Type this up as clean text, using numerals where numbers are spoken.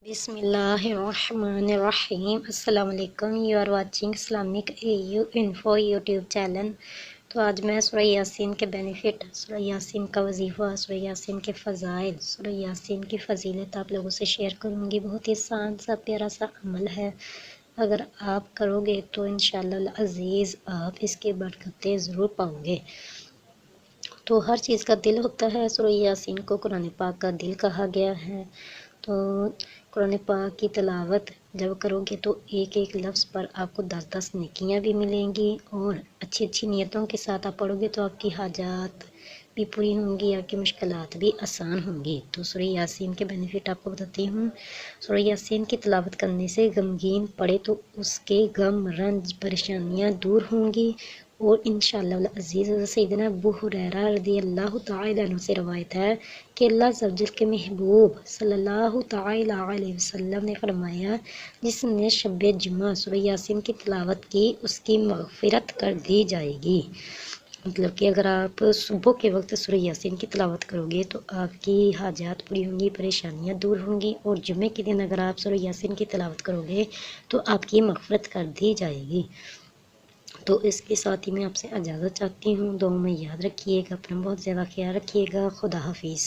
بسم اللہ الرحمن الرحیم۔ السلام علیکم، you are watching Islamic AU info YouTube channel. تو آج میں سورہ یاسین کے بینیفٹ، سورہ یاسین کا وظیفہ، سورہ یاسین کے فضائل، سورہ یاسین کی فضیلت آپ لوگوں سے شیئر کروں گی۔ بہت ہی آسان سا پیارا سا عمل ہے، اگر آپ کرو گے تو انشاءاللہ العزیز آپ اس کی برکتیں ضرور پاؤ گے۔ تو ہر چیز کا دل ہوتا ہے، سورہ یاسین کو قرآن پاک کا دل کہا گیا ہے۔ تو قرآن پاک کی تلاوت جب کرو گے تو ایک ایک لفظ پر آپ کو 10 نیکیاں بھی ملیں گی، اور اچھی اچھی نیتوں کے ساتھ آپ پڑھو گے تو آپ کی حاجات بھی پوری ہوں گی، آپ کی مشکلات بھی آسان ہوں گی۔ تو سورہ یاسین کے بینیفٹ آپ کو بتاتی ہوں۔ سورہ یاسین کی تلاوت کرنے سے غمگین پڑے تو اس کے غم، رنج، پریشانیاں دور ہوں گی، اور انشاءاللہ العزیز سیدنا ابو ہریرہ رضی اللہ تعالی عنہ سے روایت ہے کہ اللہ عز و جل کے محبوب صلی اللہ تعالی علیہ وسلم نے فرمایا، جس نے شب جمعہ سورہ یاسین کی تلاوت کی اس کی مغفرت کر دی جائے گی۔ مطلب کہ اگر آپ صبح کے وقت سورہ یاسین کی تلاوت کرو گے تو آپ کی حاجات پوری ہوں گی، پریشانیاں دور ہوں گی، اور جمعے کے دن اگر آپ سورہ یاسین کی تلاوت کرو گے تو آپ کی مغفرت کر دی جائے گی۔ تو اس کے ساتھ ہی میں آپ سے اجازت چاہتی ہوں، دعاؤں میں یاد رکھیے گا، اپنا بہت زیادہ خیال رکھیے گا۔ خدا حافظ۔